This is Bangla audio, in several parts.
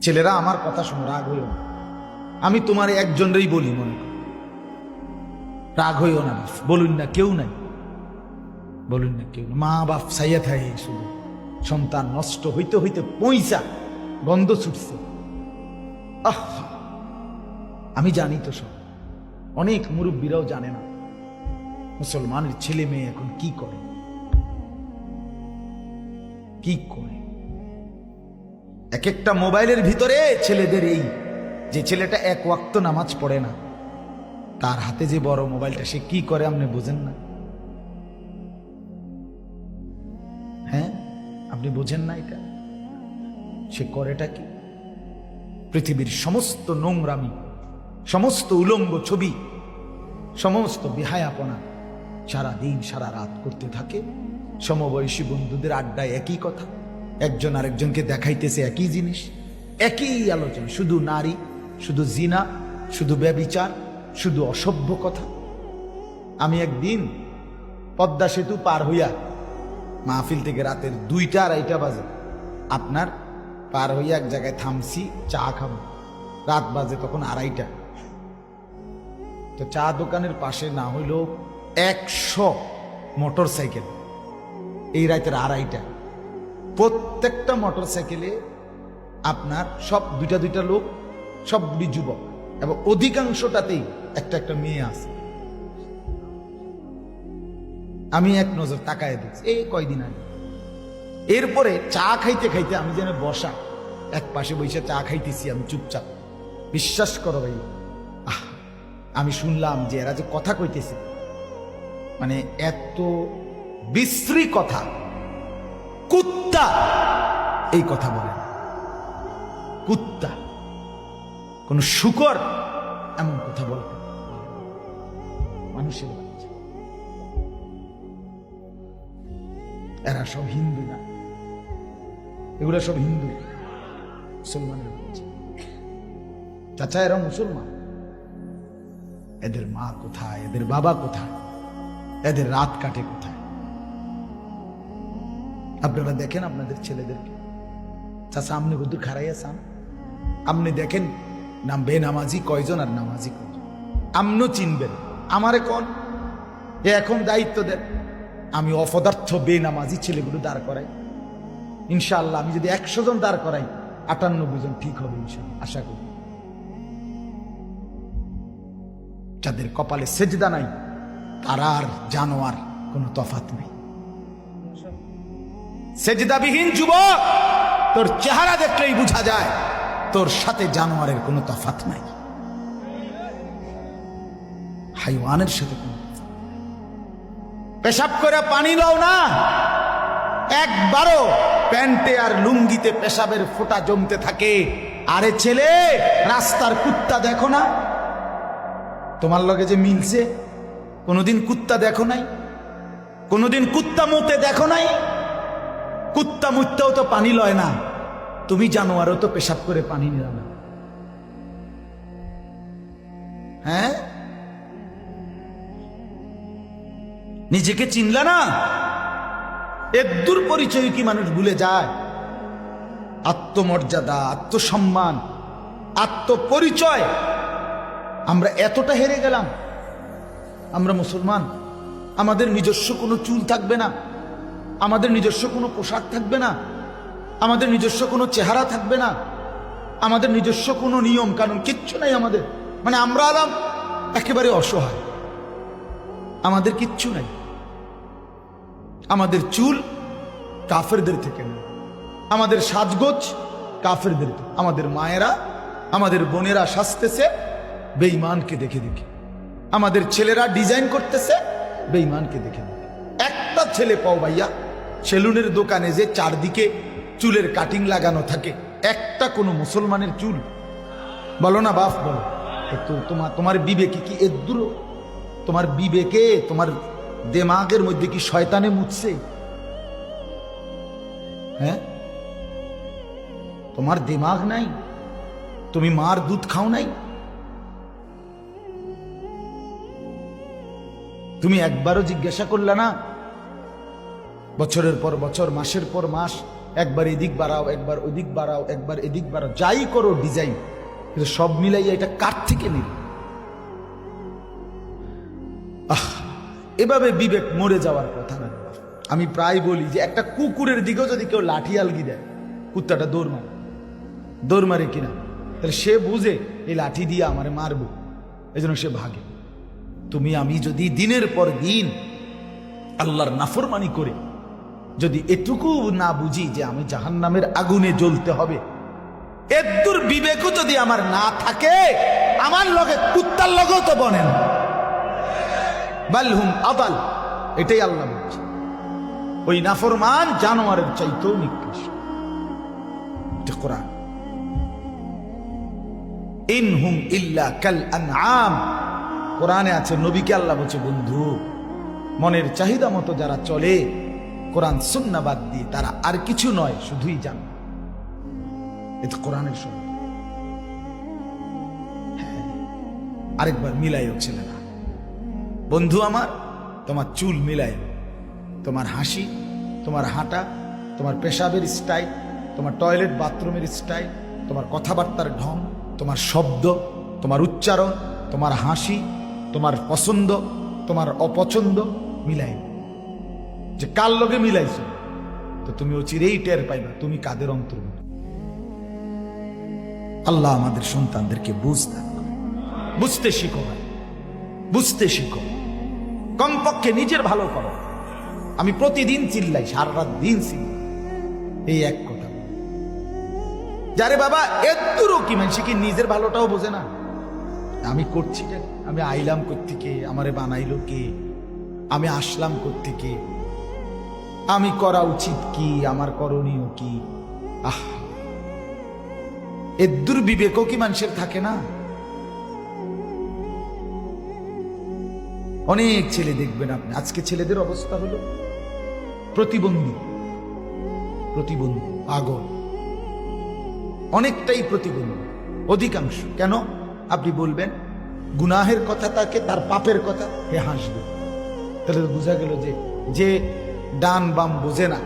ছেলেরা আমার কথা শুনো, রাগ হইও না। আমি তোমার একজনেরই বলি, মনে করো, রাগ হইও না। বলুন না কেউ নাই, বলুন না কেউ। মা বাপ সাইয়া থাকে, শুধু সন্তান নষ্ট হইতে হইতে পয়সা গন্ধ ছুটছে। আহ, আমি জানি তো সব, অনেক মুরব্বীরাও জানে না মুসলমানের ছেলে মেয়ে এখন কি করে, কি করে। এক একটা মোবাইলের ভিতরে ছেলেদের এই যে ছেলেটা এক ওয়াক্ত নামাজ পড়ে না, তার হাতে যে বড় মোবাইলটা, সে কি করে আপনি বুঝেন না? হ্যাঁ, আপনি বুঝেন না এটা? সে করেটা কি? পৃথিবীর সমস্ত নোংরামি, সমস্ত উলঙ্গ ছবি, সমস্ত বিহায়াপনা সারা দিন সারা রাত করতে থাকে। সমবয়সী বন্ধুদের আড্ডায় একই কথা, একজন আরেকজনকে দেখাইতেছে একই জিনিস, একই আলোচনা, শুধু নারী, শুধু জিনা, শুধু ব্যভিচার, শুধু অসভ্য কথা। আমি একদিন পদ্মা সেতু পার হইয়া মাহফিল থেকে রাতের 2টা-2:30 বাজে আপনার পার হইয়া এক জায়গায় থামছি, চা খাবো। রাত বাজে তখন 2:30। তো চা দোকানের পাশে না হইল 100 মোটর সাইকেল। এই রাতের 2:30, প্রত্যেকটা মোটর সাইকেলে আপনার সব 2টা লোক, সবগুলি যুবক, এবং অধিকাংশটাতেই একটা একটা মেয়ে আছে। আমি এক নজর তাকায় দেখছি, এই কয়দিন আগে। এরপরে চা খাইতে খাইতে আমি যেন বসা, এক পাশে বসে চা খাইতেছি আমি চুপচাপ। বিশ্বাস করো ভাই, আমি শুনলাম যে এরা যে কথা কইতেছে, মানে এত বিশ্রী কথা, কুত্তা এই কথা বলে না। কুত্তা, কোন শুকর এমন কথা বলতে, মানুষের বাচ্চা। এরা সব হিন্দু না, এগুলো সব হিন্দু, মুসলমানের বাচ্চা। চাচা এরা মুসলমান, এদের মা কোথায়, এদের বাবা কোথায়, এদের রাত কাটে কোথায়? আপনারা দেখেন আপনাদের ছেলেদেরকে, চাচা আপনি কদ্দুর খারাই আছেন, আপনি দেখেন নাম বেনামাজি কয়জন আর নামাজি কয়জন, আপনিও চিনবেন। আমারে কোন এখন দায়িত্ব দেন, আমি অপদার্থ বেনামাজি ছেলেগুলো দাঁড় করাই। ইনশাআল্লাহ আমি যদি 100 জন দাঁড় করাই, 98 জন ঠিক হবে ইনশাআল্লাহ, আশা করি। যাদের কপালে সেজদা নাই, তারা আর জানোয়ার কোনো তফাৎ নেই। সেজদাবিহীন যুবক, তোর চেহারা দেখলেই বোঝা যায় তোর সাথে জানোয়ারের কোনো তফাৎ নাই, হাইওয়ানের সাথে কোনো তফাৎ নাই। পেশাব করে পানি দাও না, একবারও প্যান্টে আর লুঙ্গিতে পেশাবের ফোঁটা জমতে থাকে। আরে ছেলে, রাস্তার কুত্তা দেখো না, তোমার লগে যে মিলছে, কোনোদিন কুত্তা দেখো নাই? কোনোদিন কুত্তা মুতে দেখো নাই? কুত্তা মুততেও তো পানি লয় না, তুমি জানোয়ারও তো পেশাব করে পানি নিল না। হ্যাঁ, নিজেকে চিনলা না? এদ্দুর পরিচয় কি মানুষ ভুলে যায়? আত্মমর্যাদা, আত্মসম্মান, আত্মপরিচয় আমরা এতটা হেরে গেলাম। আমরা মুসলমান, আমাদের নিজস্ব কোনো চুল থাকবে না, আমাদের নিজস্ব কোনো পোশাক থাকবে না, আমাদের নিজস্ব কোনো চেহারা থাকবে না, আমাদের নিজস্ব কোনো নিয়ম কানুন কিচ্ছু নাই আমাদের। মানে আমরা আলাম একেবারে অসহায়, আমাদের কিচ্ছু নাই। আমাদের চুল কাফেরদের থেকে না, আমাদের সাজগোজ কাফেরদের থেকে। আমাদের মায়েরা, আমাদের বোনেরা সাজতেছে বেঈমানকে দেখে দেখে, আমাদের ছেলেরা ডিজাইন করতেছে বেঈমানকে দেখে দেখে। একটা ছেলে পাও ভাইয়া সেলুনের দোকানে যে চারদিকে চুলের কাটিং লাগানো থাকে, একটা কোনো মুসলমানের চুল? বলো না বাপ, বলো। তোমার বিবেকে কি এদ্দুর? তোমার বিবেকে, তোমার দেমাগের মধ্যে কি শয়তানে মুছছে? হ্যাঁ, তোমার দিমাগ নাই? তুমি মার দুধ খাও নাই? তুমি একবারও জিজ্ঞাসা করলে না? বছরের পর বছর, মাসের পর মাস একবার এদিক বাড়াও, একবার ওদিক বাড়াও, একবার এদিক বাড়াও, যাই করো ডিজাইন, কিন্তু সব মিলাইয়া এটা কার থেকে নিল? এভাবে বিবেক মরে যাওয়ার কথা না। আমি প্রায় বলি যে একটা কুকুরের দিকেও যদি কেউ লাঠি আলগি দেয়, কুত্তাটা দৌড় মারে কিনা, তাহলে সে বুঝে এই লাঠি দিয়ে আমারে মারবো, এই জন্য সে ভাগে। তুমি আমি যদি দিনের পর দিন আল্লাহর নাফরমানি করে যদি এটুকু না বুঝি যে আমি জাহান্নামের আগুনে জ্বলতে হবে, এদ্দুর বিবেকও যদি আমার না থাকে, আমার লগে কুত্তার লগেও তো বনেন বালহুম আদাল, এটাই আল্লাহ বলছে। ওই নাফরমান জানোয়ারের চাইতেও নিকৃষ্ট। কোরআন, ইনহুম ইল্লা কাল আনআম, কোরআনে আছে নবীকে আল্লাহ বলছে, বন্ধু মনের চাহিদা মতো যারা চলে কোরআন সুন্নাহ বাদ দিয়ে, তারা আর কিছু নয়, শুধুই জান। এটা কোরআনের শব্দ। আরেকবার মিলাইও ছেলেরা, বন্ধু আমার, তোমার চুল মিলাই, তোমার হাসি, তোমার হাঁটা, তোমার পেশাবের স্টাইল, তোমার টয়লেট বাথরুমের স্টাইল, তোমার কথাবার্তার ঢং, তোমার শব্দ, তোমার উচ্চারণ, তোমার হাসি, তোমার পছন্দ, তোমার অপছন্দ মিলাই। যে কার লগে মিলাইছো, তো তুমি চিরেই টের পাইবা তুমি কাদের অন্তর্ভুক্ত। আল্লাহ আমাদের সন্তানদেরকে বুঝতে শিখো, বুঝতে শিখো, কমপক্ষে নিজের ভালো করো। আমি প্রতিদিন চিল্লাই, সারা রাত দিন চিল্লাই এই এক কথা, যারে বাবা এদুরও কি মানে, সে কি নিজের ভালোটাও বোঝে না? আমি করছি, আমি আইলাম কোত্থেকে, আমারে বানাইলো কে, আমি আসলাম কোত্থেকে, আমি করা উচিত কি, আমার করণীয় কি? এদুর বিবেকও কি মানুষের থাকে না? অনেক ছেলে দেখবেন আপনি, আজকে ছেলেদের অবস্থা হলো প্রতিবন্ধী, পাগল, অনেকটাই প্রতিবন্ধী, অধিকাংশ। কেন? আপনি বলবেন গুনাহের কথা, তাকে তার পাপের কথা হে হাসবে। তাহলে বোঝা গেল যে ডান বাম বোঝে না,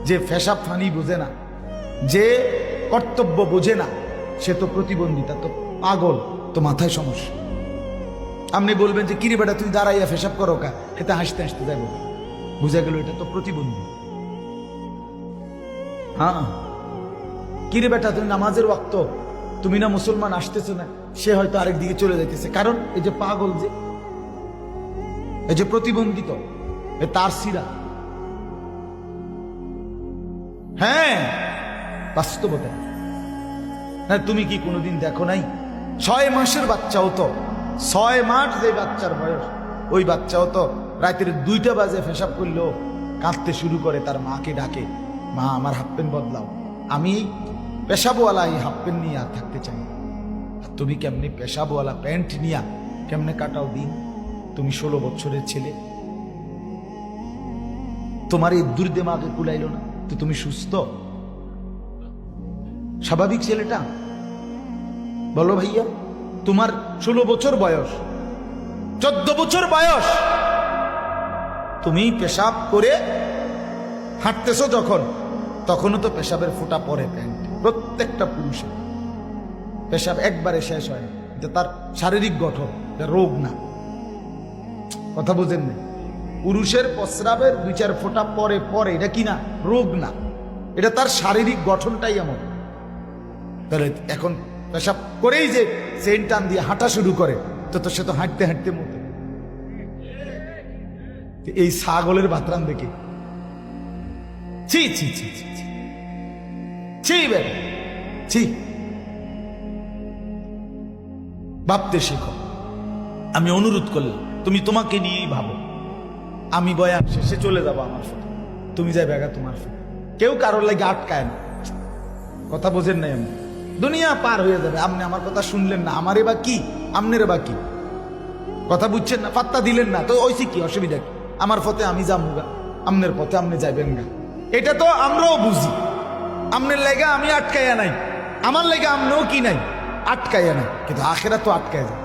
যে ফেসাব ফানি বোঝে না, যে কর্তব্য বোঝে না, সে তো প্রতিবন্ধিতা, তো পাগল, তো মাথায় সমস্যা। আপনি বলবেন যে কিরে বেটা তুই দাঁড়াইয়া ফেসাব করো কা, এটা হাসতে হাসতে যাবো, বুঝা গেল এটা তো প্রতিবন্ধী। হ্যাঁ, কিরে বেটা তুমি নামাজের ওয়াক্ত, তুমি না মুসলমান, আসতেছো না, সে হয়তো আরেক দিকে চলে যাইতেছে, কারণ এই যে পাগল, যে এই যে প্রতিবন্ধিত, তার সিরা। হ্যাঁ, বাস্তবতা। হ্যাঁ, তুমি কি কোনোদিন দেখো নাই 6 মাসের বাচ্চাও তো, 6 মাস যে বাচ্চার বয়স, ওই বাচ্চাও তো রাতের 2টা বাজে পেশাব করলেও কাঁদতে শুরু করে, তার মাকে ডাকে, মা আমার হাফ প্যান্ট বদলাও, আমি পেশাবওয়ালা এই হাফ প্যান্ট নিয়ে আর থাকতে চাই। তুমি কেমনি পেশাবওয়ালা প্যান্ট নিয়া কেমনে কাটাও দিন? তুমি 16 বছরের ছেলে, তোমার এই দুর্দিমাগে কুলাইল না, তো তুমি সুস্থ স্বাভাবিক ছেলেটা? বলো ভাইয়া, তোমার 16 বছর বয়স, 14 বছর বয়স, তুমি পেশাব করে হাঁটতেছো যখন, তখনও তো পেশাবের ফোঁটা পড়ে প্যান্ট, প্রত্যেকটা পুরুষের পেশাব একবারে শেষ হয় না, এটা তার শারীরিক গঠন, রোগ না। কথা বোঝেন না? পুরুষের প্রস্রাবের 2-4 ফোঁটা পরে পরে, এটা কি না? রোগ না, এটা তার শারীরিক গঠনটাই এমন। তাহলে এখন পেশাব করেই যে চেইন টান দিয়ে হাঁটা শুরু করে, তো সে তো হাঁটতে হাঁটতে মতো। এই ছাগলের বাতরান দেখে ছি ছি ছি ছি ছি ছি বেটা ছি। ভাবতে শেখো। আমি অনুরোধ করলাম, তুমি তোমাকে নিয়েই ভাবো। আমি বয়ান শেষে চলে যাবো আমার সাথে, তুমি যাই বেগা তোমার সাথে, কেউ কারোর লাগে আটকায় না। কথা বোঝেন নাই? আমি দুনিয়া পার হয়ে যাবে, আপনি আমার কথা শুনলেন না, আমারে বা কি, আমনের বা কি, কথা বুঝছেন না, পাত্তা দিলেন না, তো ওইসি কি অসুবিধা কি? আমার পথে আমি যাবো, আমনের পথে আপনি যাইবেন গা, এটা তো আমরাও বুঝি। আমনের লেগে আমি আটকাইয়া নাই, আমার লেগে আমনেও কি নাই, আটকাইয়া নাই, কিন্তু আখেরা তো আটকায় যায়,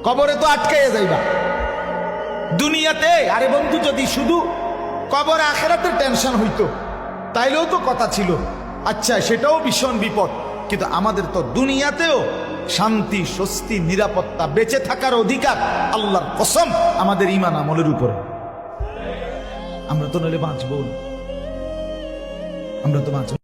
কবরে তো আটকাইয়া যাইবা। দুনিয়াতে আরে বন্ধু, যদি শুধু কবর আখেরাতের টেনশন হইতো, তাইলেও তো কথা ছিল। আচ্ছা, সেটাও ভীষণ বিপদ, কিন্তু আমাদের তো দুনিয়াতেও শান্তি, স্বস্তি, নিরাপত্তা, বেঁচে থাকার অধিকার আল্লাহর কসম আমাদের ঈমান আমলের উপরে। আমরা তো নইলে বাঁচবো না, আমরা তো বাঁচব।